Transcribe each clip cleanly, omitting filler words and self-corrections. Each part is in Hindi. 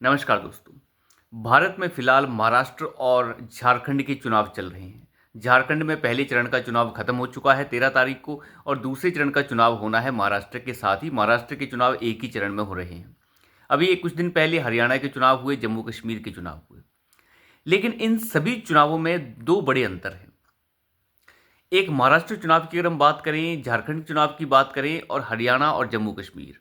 नमस्कार दोस्तों। भारत में फिलहाल महाराष्ट्र और झारखंड के चुनाव चल रहे हैं। झारखंड में पहले चरण का चुनाव खत्म हो चुका है 13 तारीख को और दूसरे चरण का चुनाव होना है महाराष्ट्र के साथ ही। महाराष्ट्र के चुनाव एक ही चरण में हो रहे हैं। अभी ये कुछ दिन पहले हरियाणा के चुनाव हुए, जम्मू कश्मीर के चुनाव हुए। लेकिन इन सभी चुनावों में दो बड़े अंतर हैं। एक महाराष्ट्र चुनाव की अगर हम बात करें, झारखंड चुनाव की बात करें और हरियाणा और जम्मू कश्मीर,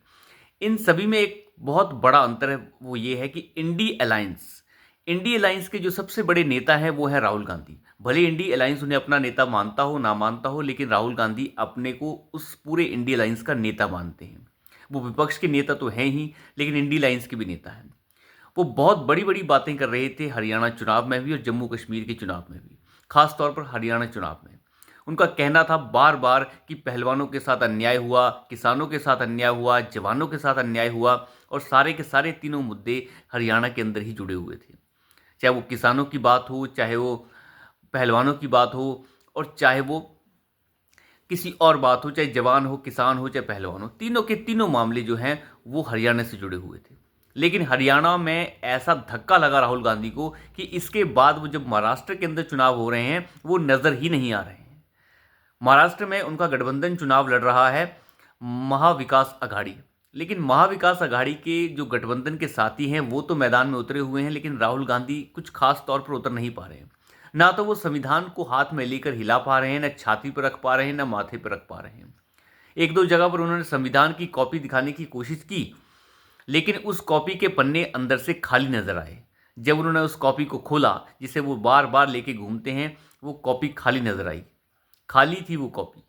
इन सभी में एक बहुत बड़ा अंतर है। वो ये है कि इंडी अलायंस के जो सबसे बड़े नेता हैं वो है राहुल गांधी। भले इंडी अलायंस उन्हें अपना नेता मानता हो ना मानता हो, लेकिन राहुल गांधी अपने को उस पूरे इंडी अलायंस का नेता मानते हैं। वो विपक्ष के नेता तो हैं ही, लेकिन इंडी अलायंस के भी नेता हैं। वो बहुत बड़ी बड़ी बातें कर रहे थे हरियाणा चुनाव में भी और जम्मू कश्मीर के चुनाव में भी। खास तौर पर हरियाणा चुनाव में उनका कहना था बार बार कि पहलवानों के साथ अन्याय हुआ, किसानों के साथ अन्याय हुआ, जवानों के साथ अन्याय हुआ, और सारे के सारे तीनों मुद्दे हरियाणा के अंदर ही जुड़े हुए थे। चाहे वो किसानों की बात हो, चाहे वो पहलवानों की बात हो, और चाहे वो किसी और बात हो, चाहे जवान हो, किसान हो, चाहे पहलवान हो, तीनों के तीनों मामले जो हैं वो हरियाणा से जुड़े हुए थे। लेकिन हरियाणा में ऐसा धक्का लगा राहुल गांधी को कि इसके बाद वो जब महाराष्ट्र के अंदर चुनाव हो रहे हैं वो नज़र ही नहीं आ रहे हैं। महाराष्ट्र में उनका गठबंधन चुनाव लड़ रहा है महाविकास अघाड़ी। लेकिन महाविकास अघाड़ी के जो गठबंधन के साथी हैं वो तो मैदान में उतरे हुए हैं, लेकिन राहुल गांधी कुछ खास तौर पर उतर नहीं पा रहे हैं। ना तो वो संविधान को हाथ में लेकर हिला पा रहे हैं, ना छाती पर रख पा रहे हैं, ना माथे पर रख पा रहे हैं। एक दो जगह पर उन्होंने संविधान की कॉपी दिखाने की कोशिश की, लेकिन उस कॉपी के पन्ने अंदर से खाली नजर आए। जब उन्होंने उस कॉपी को खोला, जिसे वो बार बार लेके घूमते हैं, वो कॉपी खाली नजर आई। खाली थी वो कॉपी।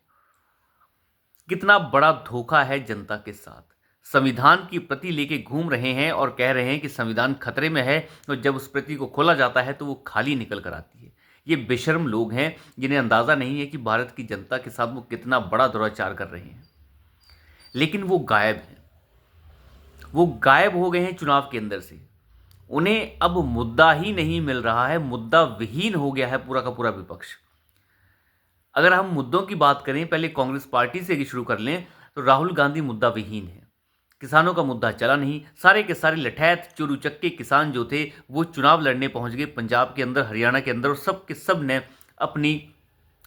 कितना बड़ा धोखा है जनता के साथ। संविधान की प्रति लेके घूम रहे हैं और कह रहे हैं कि संविधान खतरे में है, और जब उस प्रति को खोला जाता है तो वो खाली निकल कर आती है। ये बेशर्म लोग हैं जिन्हें अंदाजा नहीं है कि भारत की जनता के साथ वो कितना बड़ा दुराचार कर रहे हैं। लेकिन वो गायब हैं। वो गायब हो गए हैं चुनाव के अंदर से। उन्हें अब मुद्दा ही नहीं मिल रहा है, मुद्दा विहीन हो गया है पूरा का पूरा विपक्ष। अगर हम मुद्दों की बात करें, पहले कांग्रेस पार्टी से ही शुरू कर लें, तो राहुल गांधी मुद्दा विहीन है। किसानों का मुद्दा चला नहीं। सारे के सारे लठैत चोरूचक्के किसान जो थे वो चुनाव लड़ने पहुंच गए पंजाब के अंदर, हरियाणा के अंदर, और सब के सब ने अपनी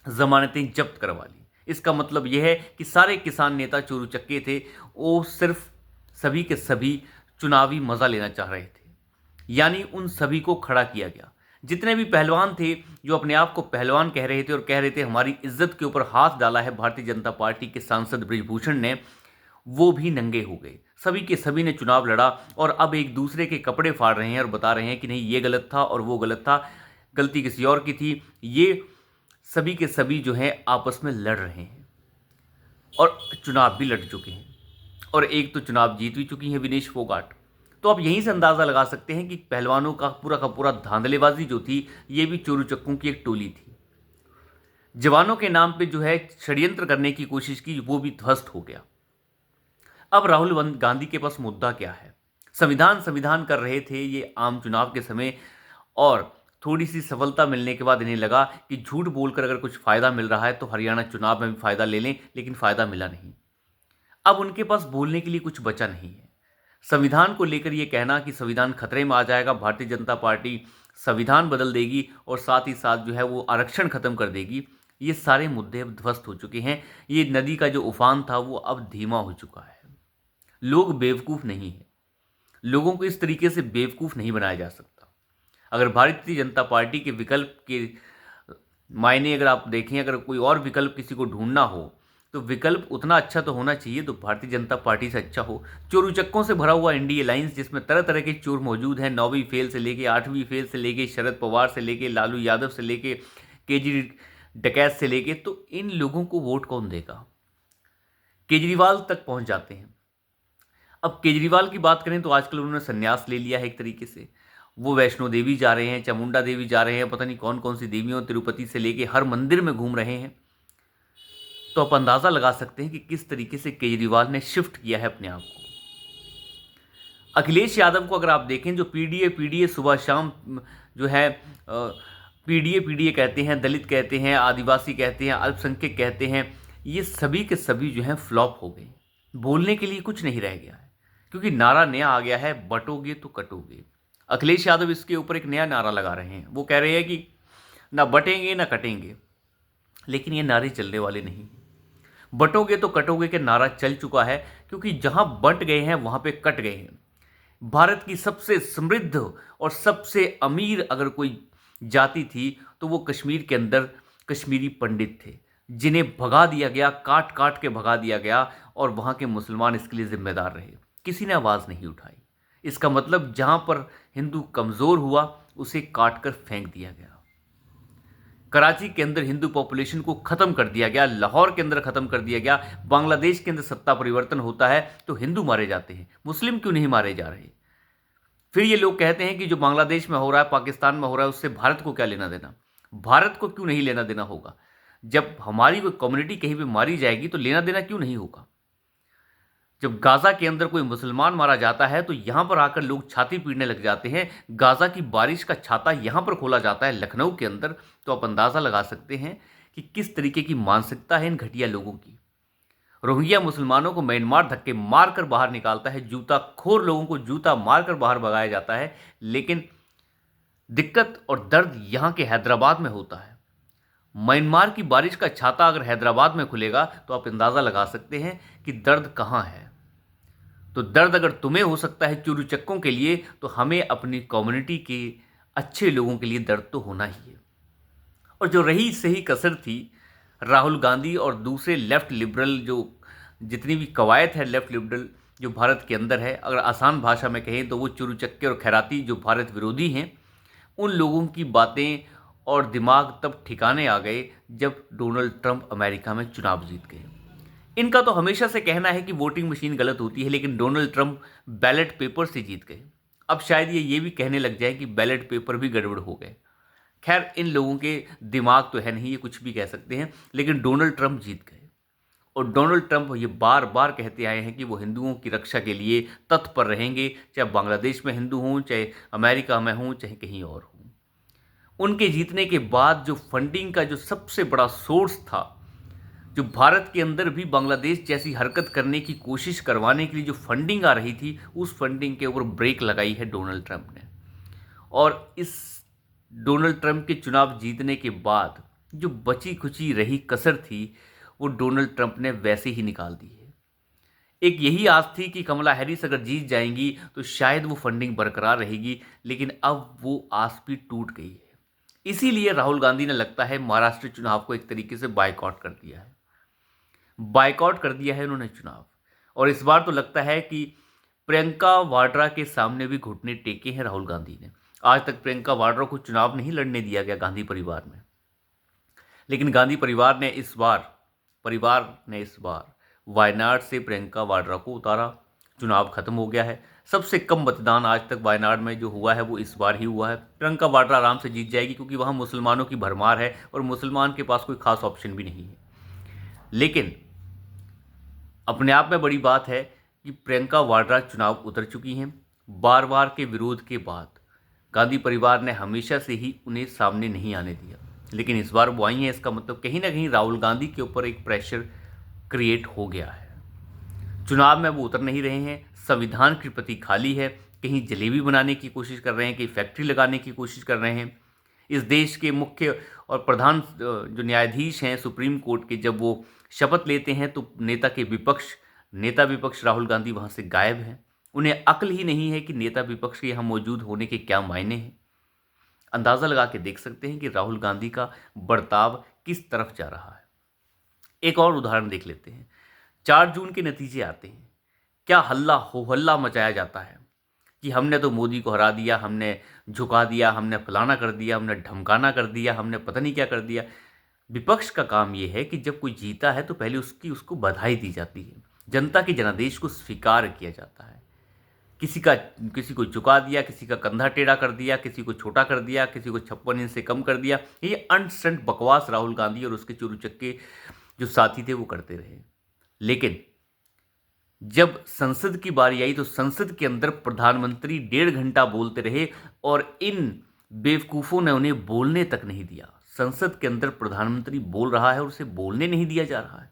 जमानतें जब्त करवा ली। इसका मतलब यह है कि सारे किसान नेता चोरूचक्के थे। वो सिर्फ सभी के सभी चुनावी मजा लेना चाह रहे थे, यानी उन सभी को खड़ा किया गया। जितने भी पहलवान थे जो अपने आप को पहलवान कह रहे थे और कह रहे थे हमारी इज्जत के ऊपर हाथ डाला है भारतीय जनता पार्टी के सांसद बृजभूषण ने, वो भी नंगे हो गए। सभी के सभी ने चुनाव लड़ा और अब एक दूसरे के कपड़े फाड़ रहे हैं और बता रहे हैं कि नहीं ये गलत था और वो गलत था, गलती किसी और की थी। ये सभी के सभी जो हैं आपस में लड़ रहे हैं और चुनाव भी लड़ चुके हैं, और एक तो चुनाव जीत भी चुकी है विनेश फोगाट। तो आप यहीं से अंदाज़ा लगा सकते हैं कि पहलवानों का पूरा धांधलेबाजी जो थी ये भी चोरू चक्कों की एक टोली थी। जवानों के नाम पे जो है षड्यंत्र करने की कोशिश की, वो भी ध्वस्त हो गया। अब राहुल गांधी के पास मुद्दा क्या है? संविधान संविधान कर रहे थे ये आम चुनाव के समय, और थोड़ी सी सफलता मिलने के बाद इन्हें लगा कि झूठ बोलकर अगर कुछ फ़ायदा मिल रहा है तो हरियाणा चुनाव में भी फ़ायदा ले लें, लेकिन फ़ायदा मिला नहीं। अब उनके पास बोलने के लिए कुछ बचा नहीं है। संविधान को लेकर यह कहना कि संविधान खतरे में आ जाएगा, भारतीय जनता पार्टी संविधान बदल देगी और साथ ही साथ जो है वो आरक्षण खत्म कर देगी, ये सारे मुद्दे अब ध्वस्त हो चुके हैं। ये नदी का जो उफान था वो अब धीमा हो चुका है। लोग बेवकूफ़ नहीं है। लोगों को इस तरीके से बेवकूफ़ नहीं बनाया जा सकता। अगर भारतीय जनता पार्टी के विकल्प के मायने अगर आप देखें, अगर कोई और विकल्प किसी को ढूंढना हो तो विकल्प उतना अच्छा तो होना चाहिए तो भारतीय जनता पार्टी से अच्छा हो। चोरूचक्कों से भरा हुआ इंडिया अलायंस जिसमें तरह तरह के चोर मौजूद हैं, 9वीं फेल से लेके 8वीं फेल से लेके शरद पवार से लेके लालू यादव से लेके केजरी डकैत से लेके, तो इन लोगों को वोट कौन देगा? केजरीवाल तक पहुंच जाते हैं। अब केजरीवाल की बात करें तो आजकल उन्होंने संन्यास ले लिया है एक तरीके से। वो वैष्णो देवी जा रहे हैं, चामुंडा देवी जा रहे हैं, पता नहीं कौन कौन सी देवियों, तिरुपति से लेके हर मंदिर में घूम रहे हैं। तो आप अंदाज़ा लगा सकते हैं कि किस तरीके से केजरीवाल ने शिफ्ट किया है अपने आप को। अखिलेश यादव को अगर आप देखें, जो पीडीए सुबह शाम जो है पीडीए कहते हैं, दलित कहते हैं, आदिवासी कहते हैं, अल्पसंख्यक कहते हैं, ये सभी के सभी जो हैं फ्लॉप हो गए। बोलने के लिए कुछ नहीं रह गया है, क्योंकि नारा नया आ गया है, बटोगे तो कटोगे। अखिलेश यादव इसके ऊपर एक नया नारा लगा रहे हैं। वो कह रहे हैं कि ना बटेंगे ना कटेंगे, लेकिन ये नारे चलने वाले नहीं। बटोगे तो कटोगे के नारा चल चुका है, क्योंकि जहां बंट गए हैं वहां पे कट गए हैं। भारत की सबसे समृद्ध और सबसे अमीर अगर कोई जाति थी तो वो कश्मीर के अंदर कश्मीरी पंडित थे, जिन्हें भगा दिया गया, काट काट के भगा दिया गया, और वहाँ के मुसलमान इसके लिए जिम्मेदार रहे। किसी ने आवाज़ नहीं उठाई। इसका मतलब जहाँ पर हिंदू कमज़ोर हुआ उसे काट कर फेंक दिया गया। कराची के अंदर हिंदू पॉपुलेशन को ख़त्म कर दिया गया, लाहौर के अंदर ख़त्म कर दिया गया। बांग्लादेश के अंदर सत्ता परिवर्तन होता है तो हिंदू मारे जाते हैं, मुस्लिम क्यों नहीं मारे जा रहे? फिर ये लोग कहते हैं कि जो बांग्लादेश में हो रहा है, पाकिस्तान में हो रहा है, उससे भारत को क्या लेना देना? भारत को क्यों नहीं लेना देना होगा? जब हमारी कोई कम्युनिटी कहीं पे मारी जाएगी तो लेना देना क्यों नहीं होगा? जब गाजा के अंदर कोई मुसलमान मारा जाता है तो यहां पर आकर लोग छाती पीटने लग जाते हैं। गाजा की बारिश का छाता यहां पर खोला जाता है लखनऊ के अंदर, तो आप अंदाज़ा लगा सकते हैं कि किस तरीके की मानसिकता है इन घटिया लोगों की। रोहिंग्या मुसलमानों को म्यांमार धक्के मारकर बाहर निकालता है, जूता खोर लोगों को जूता मारकर बाहर भगाया जाता है, लेकिन दिक्कत और दर्द यहां के हैदराबाद में होता है। म्यांमार की बारिश का छाता अगर हैदराबाद में खुलेगा तो आप अंदाज़ा लगा सकते हैं कि दर्द कहां है। तो दर्द अगर तुम्हें हो सकता है चोरू चक्कों के लिए, तो हमें अपनी कम्युनिटी के अच्छे लोगों के लिए दर्द तो होना ही है। और जो रही सही कसर थी, राहुल गांधी और दूसरे लेफ्ट लिबरल, जो जितनी भी कवायद है लेफ्ट लिबरल जो भारत के अंदर है, अगर आसान भाषा में कहें तो वो चोरू चक्के और खैराती जो भारत विरोधी हैं, उन लोगों की बातें और दिमाग तब ठिकाने आ गए जब डोनाल्ड ट्रंप अमेरिका में चुनाव जीत गए। इनका तो हमेशा से कहना है कि वोटिंग मशीन गलत होती है, लेकिन डोनाल्ड ट्रंप बैलेट पेपर से जीत गए। अब शायद ये भी कहने लग जाए कि बैलेट पेपर भी गड़बड़ हो गए। खैर, इन लोगों के दिमाग तो है नहीं, ये कुछ भी कह सकते हैं, लेकिन डोनाल्ड ट्रंप जीत गए। और डोनाल्ड ट्रंप ये बार बार कहते आए हैं कि वो हिंदुओं की रक्षा के लिए तत्पर रहेंगे, चाहे बांग्लादेश में हिंदू हों, चाहे अमेरिका में हों, चाहे कहीं और हों। उनके जीतने के बाद जो फंडिंग का जो सबसे बड़ा सोर्स था, जो भारत के अंदर भी बांग्लादेश जैसी हरकत करने की कोशिश करवाने के लिए जो फंडिंग आ रही थी, उस फंडिंग के ऊपर ब्रेक लगाई है डोनाल्ड ट्रंप ने। और इस डोनाल्ड ट्रंप के चुनाव जीतने के बाद जो बची खुची रही कसर थी, वो डोनाल्ड ट्रंप ने वैसे ही निकाल दी है। एक यही आस थी कि कमला हैरिस अगर जीत जाएंगी तो शायद वो फंडिंग बरकरार रहेगी, लेकिन अब वो आस भी टूट गई है। इसीलिए राहुल गांधी ने लगता है महाराष्ट्र चुनाव को एक तरीके से बायकॉट कर दिया है। बायकॉट कर दिया है उन्होंने चुनाव। और इस बार तो लगता है कि प्रियंका वाड्रा के सामने भी घुटने टेके हैं राहुल गांधी ने। आज तक प्रियंका वाड्रा को चुनाव नहीं लड़ने दिया गया गांधी परिवार में, लेकिन गांधी परिवार ने इस बार वायनाड से प्रियंका वाड्रा को उतारा। चुनाव खत्म हो गया है। सबसे कम मतदान आज तक वायनाड में जो हुआ है वो इस बार ही हुआ है। प्रियंका वाड्रा आराम से जीत जाएगी, क्योंकि वहाँ मुसलमानों की भरमार है और मुसलमान के पास कोई खास ऑप्शन भी नहीं है। लेकिन अपने आप में बड़ी बात है कि प्रियंका वाड्रा चुनाव उतर चुकी हैं। बार बार के विरोध के बाद गांधी परिवार ने हमेशा से ही उन्हें सामने नहीं आने दिया, लेकिन इस बार वो आई हैं। इसका मतलब कहीं ना कहीं राहुल गांधी के ऊपर एक प्रेशर क्रिएट हो गया है। चुनाव में वो उतर नहीं रहे हैं। संविधान की प्रति खाली है। कहीं जलेबी बनाने की कोशिश कर रहे हैं, कहीं फैक्ट्री लगाने की कोशिश कर रहे हैं। इस देश के मुख्य और प्रधान जो न्यायाधीश हैं सुप्रीम कोर्ट के, जब वो शपथ लेते हैं तो नेता विपक्ष राहुल गांधी वहाँ से गायब हैं। उन्हें अक्ल ही नहीं है कि नेता विपक्ष के यहाँ मौजूद होने के क्या मायने हैं। अंदाज़ा लगा के देख सकते हैं कि राहुल गांधी का बर्ताव किस तरफ जा रहा है। एक और उदाहरण देख लेते हैं। 4 जून के नतीजे आते हैं, क्या हल्ला हो हल्ला मचाया जाता है कि हमने तो मोदी को हरा दिया, हमने झुका दिया, हमने फलाना कर दिया, हमने ढमकाना कर दिया, हमने पता नहीं क्या कर दिया। विपक्ष का काम यह है कि जब कोई जीता है तो पहले उसको बधाई दी जाती है, जनता के जनादेश को स्वीकार किया जाता है। किसी को झुका दिया, किसी का कंधा टेढ़ा कर दिया, किसी को छोटा कर दिया, किसी को 56 इंच से कम कर दिया। ये अनसंट बकवास राहुल गांधी और उसके चोरू चक्के जो साथी थे वो करते रहे। लेकिन जब संसद की बारी आई तो संसद के अंदर प्रधानमंत्री 1.5 घंटा बोलते रहे और इन बेवकूफ़ों ने उन्हें बोलने तक नहीं दिया। संसद के अंदर प्रधानमंत्री बोल रहा है और उसे बोलने नहीं दिया जा रहा है।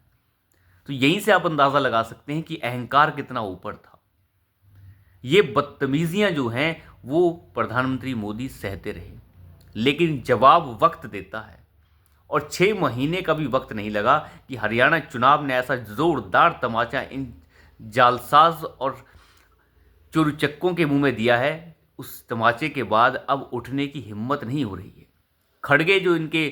तो यहीं से आप अंदाज़ा लगा सकते हैं कि अहंकार कितना ऊपर था। ये बदतमीजियां जो हैं वो प्रधानमंत्री मोदी सहते रहे, लेकिन जवाब वक्त देता है। और 6 महीने का भी वक्त नहीं लगा कि हरियाणा चुनाव ने ऐसा जोरदार तमाचा इन जालसाज और चोरचक्कों के मुंह में दिया है, उस तमाचे के बाद अब उठने की हिम्मत नहीं हो रही है। खड़गे जो इनके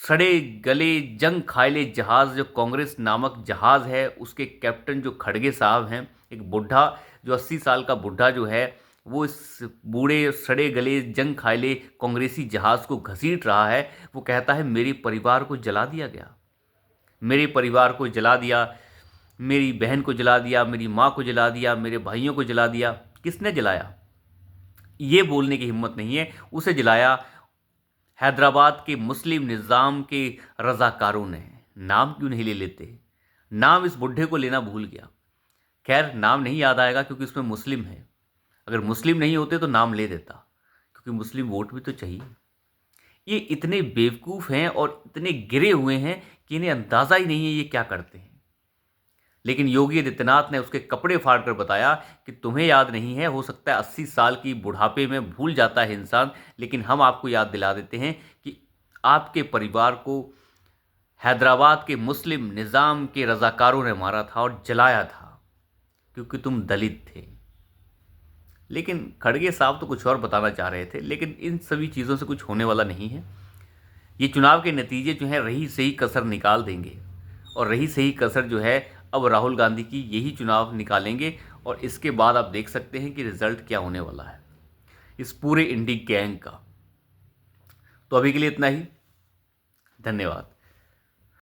सड़े गले जंग खायले जहाज, जो कांग्रेस नामक जहाज है, उसके कैप्टन जो खड़गे साहब हैं, एक बुढ़ा जो 80 साल का बुढ़ा जो है, वो इस बूढ़े सड़े गले जंग खायले कांग्रेसी जहाज को घसीट रहा है। वो कहता है मेरे परिवार को जला दिया गया, मेरे परिवार को जला दिया, मेरी बहन को जला दिया, मेरी माँ को जला दिया, मेरे भाइयों को जला दिया। किसने जलाया ये बोलने की हिम्मत नहीं है। उसे जलाया हैदराबाद के मुस्लिम निज़ाम के रज़ाकारों ने। नाम क्यों नहीं ले लेते? नाम इस बुढ़े को लेना भूल गया। खैर, नाम नहीं याद आएगा क्योंकि उसमें मुस्लिम है। अगर मुस्लिम नहीं होते तो नाम ले देता, क्योंकि मुस्लिम वोट भी तो चाहिए। ये इतने बेवकूफ़ हैं और इतने गिरे हुए हैं कि इन्हें अंदाज़ा ही नहीं है ये क्या करते हैं। लेकिन योगी आदित्यनाथ ने उसके कपड़े फाड़ कर बताया कि तुम्हें याद नहीं है, हो सकता है 80 साल की बुढ़ापे में भूल जाता है इंसान, लेकिन हम आपको याद दिला देते हैं कि आपके परिवार को हैदराबाद के मुस्लिम निज़ाम के रज़ाकारों ने मारा था और जलाया था, क्योंकि तुम दलित थे। लेकिन खड़गे साहब तो कुछ और बताना चाह रहे थे, लेकिन इन सभी चीज़ों से कुछ होने वाला नहीं है। ये चुनाव के नतीजे जो हैं रही सही कसर निकाल देंगे, और रही सही कसर जो है अब राहुल गांधी की यही चुनाव निकालेंगे, और इसके बाद आप देख सकते हैं कि रिजल्ट क्या होने वाला है इस पूरे इंडी गैंग का। तो अभी के लिए इतना ही। धन्यवाद।